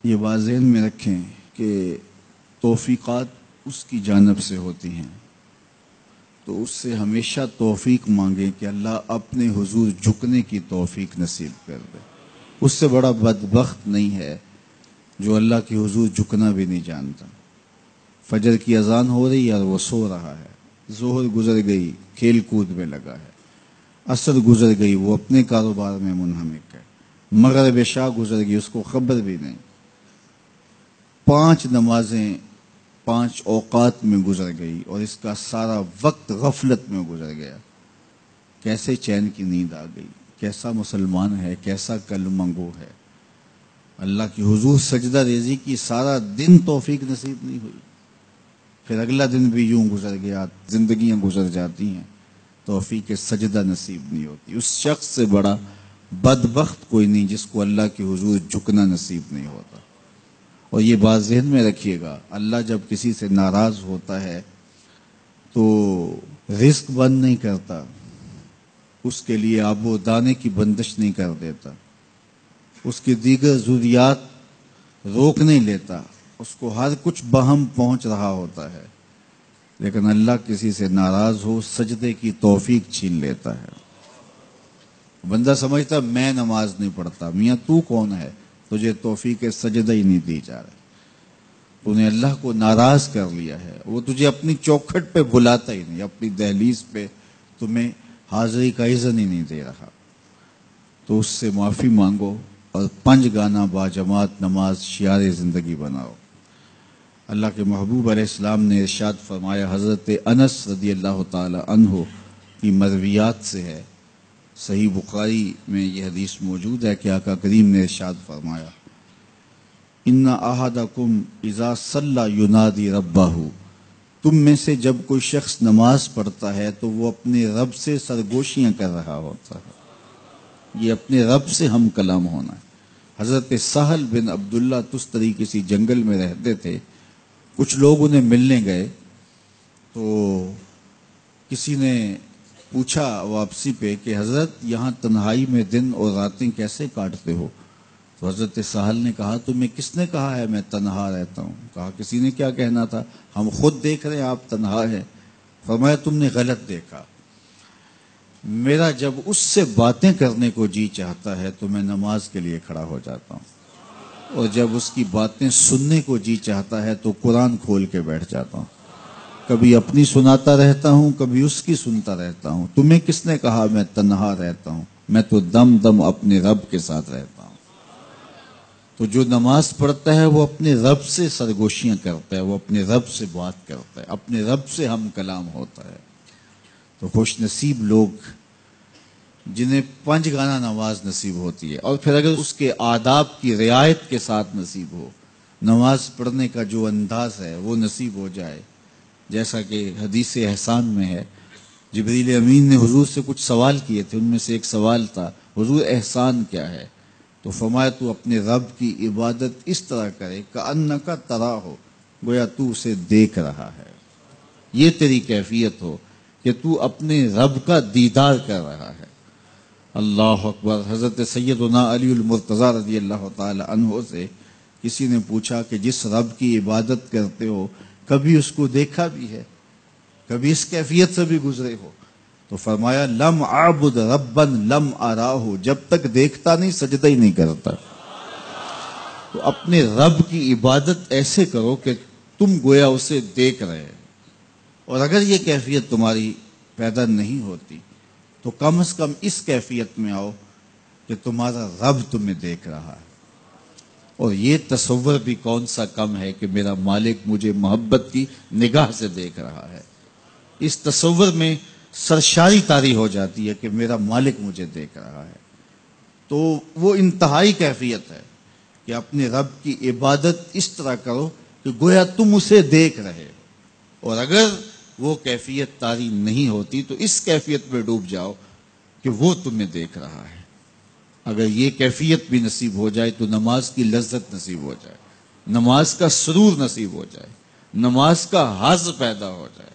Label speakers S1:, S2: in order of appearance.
S1: یہ بات ذہن میں رکھیں کہ توفیقات اس کی جانب سے ہوتی ہیں، تو اس سے ہمیشہ توفیق مانگیں کہ اللہ اپنے حضور جھکنے کی توفیق نصیب کر دے۔ اس سے بڑا بدبخت نہیں ہے جو اللہ کے حضور جھکنا بھی نہیں جانتا۔ فجر کی اذان ہو رہی ہے اور وہ سو رہا ہے، ظہر گزر گئی کھیل کود میں لگا ہے، عصر گزر گئی وہ اپنے کاروبار میں منہمک ہے، مغرب عشاء گزر گئی اس کو خبر بھی نہیں، 5 نمازیں 5 اوقات میں گزر گئی اور اس کا سارا وقت غفلت میں گزر گیا۔ کیسے چین کی نیند آ گئی؟ کیسا مسلمان ہے، کیسا کلمہ گو ہے؟ اللہ کی حضور سجدہ ریزی کی سارا دن توفیق نصیب نہیں ہوئی، پھر اگلا دن بھی یوں گزر گیا، زندگیاں گزر جاتی ہیں، توفیق سجدہ نصیب نہیں ہوتی۔ اس شخص سے بڑا بدبخت کوئی نہیں جس کو اللہ کے حضور جھکنا نصیب نہیں ہوتا۔ اور یہ بات ذہن میں رکھیے گا، اللہ جب کسی سے ناراض ہوتا ہے تو رزق بند نہیں کرتا، اس کے لیے آب و دانے کی بندش نہیں کر دیتا، اس کی دیگر ضروریات روک نہیں لیتا، اس کو ہر کچھ بہم پہنچ رہا ہوتا ہے، لیکن اللہ کسی سے ناراض ہو سجدے کی توفیق چھین لیتا ہے۔ بندہ سمجھتا میں نماز نہیں پڑھتا، میاں تو کون ہے؟ تجھے توفیق سجدہ ہی نہیں دی جا رہی، تو نے اللہ کو ناراض کر لیا ہے، وہ تجھے اپنی چوکھٹ پہ بلاتا ہی نہیں، اپنی دہلیز پہ تمہیں حاضری کا اذن ہی نہیں دے رہا۔ تو اس سے معافی مانگو اور 5 گانا باجماعت نماز شعار زندگی بناؤ۔ اللہ کے محبوب علیہ السلام نے ارشاد فرمایا، حضرت انس رضی اللہ تعالی عنہ کی مرویات سے ہے، صحیح بخاری میں یہ حدیث موجود ہے کہ آقا کریم نے ارشاد فرمایا، ان احدکم اذا صلی ینادی ربہ، تم میں سے جب کوئی شخص نماز پڑھتا ہے تو وہ اپنے رب سے سرگوشیاں کر رہا ہوتا ہے۔ یہ اپنے رب سے ہم کلام ہونا ہے۔ حضرت سہل بن عبداللہ تستری کسی جنگل میں رہتے تھے، کچھ لوگ انہیں ملنے گئے تو کسی نے پوچھا واپسی پہ کہ حضرت یہاں تنہائی میں دن اور راتیں کیسے کاٹتے ہو؟ تو حضرت سہل نے کہا تمہیں کس نے کہا ہے میں تنہا رہتا ہوں؟ کہا کسی نے کیا کہنا تھا، ہم خود دیکھ رہے ہیں آپ تنہا ہیں۔ فرمایا تم نے غلط دیکھا، میرا جب اس سے باتیں کرنے کو جی چاہتا ہے تو میں نماز کے لیے کھڑا ہو جاتا ہوں، اور جب اس کی باتیں سننے کو جی چاہتا ہے تو قرآن کھول کے بیٹھ جاتا ہوں، کبھی اپنی سناتا رہتا ہوں کبھی اس کی سنتا رہتا ہوں۔ تمہیں کس نے کہا میں تنہا رہتا ہوں؟ میں تو دم دم اپنے رب کے ساتھ رہتا ہوں۔ تو جو نماز پڑھتا ہے وہ اپنے رب سے سرگوشیاں کرتا ہے، وہ اپنے رب سے بات کرتا ہے، اپنے رب سے ہم کلام ہوتا ہے۔ تو خوش نصیب لوگ جنہیں 5 گانا نماز نصیب ہوتی ہے، اور پھر اگر اس کے آداب کی رعایت کے ساتھ نصیب ہو، نماز پڑھنے کا جو انداز ہے وہ نصیب ہو جائے، جیسا کہ حدیث احسان میں ہے، جبریل امین نے حضور سے کچھ سوال کیے تھے، ان میں سے ایک سوال تھا حضور احسان کیا ہے؟ تو فرمایا تو اپنے رب کی عبادت اس طرح کرے کأنک تراہ، گویا تو اسے دیکھ رہا ہے، یہ تیری کیفیت ہو کہ تو اپنے رب کا دیدار کر رہا ہے۔ اللہ اکبر۔ حضرت سیدنا علی المرتضیٰ رضی اللہ تعالی عنہ سے کسی نے پوچھا کہ جس رب کی عبادت کرتے ہو کبھی اس کو دیکھا بھی ہے، کبھی اس کیفیت سے بھی گزرے ہو؟ تو فرمایا لم اعبد ربا لم اراہ، جب تک دیکھتا نہیں سجدہ ہی نہیں کرتا۔ تو اپنے رب کی عبادت ایسے کرو کہ تم گویا اسے دیکھ رہے، اور اگر یہ کیفیت تمہاری پیدا نہیں ہوتی تو کم از کم اس کیفیت میں آؤ کہ تمہارا رب تمہیں دیکھ رہا ہے۔ اور یہ تصور بھی کون سا کم ہے کہ میرا مالک مجھے محبت کی نگاہ سے دیکھ رہا ہے، اس تصور میں سرشاری طاری ہو جاتی ہے کہ میرا مالک مجھے دیکھ رہا ہے۔ تو وہ انتہائی کیفیت ہے کہ اپنے رب کی عبادت اس طرح کرو کہ گویا تم اسے دیکھ رہے ہو، اور اگر وہ کیفیت طاری نہیں ہوتی تو اس کیفیت میں ڈوب جاؤ کہ وہ تمہیں دیکھ رہا ہے۔ اگر یہ کیفیت بھی نصیب ہو جائے تو نماز کی لذت نصیب ہو جائے، نماز کا سرور نصیب ہو جائے، نماز کا حظ پیدا ہو جائے۔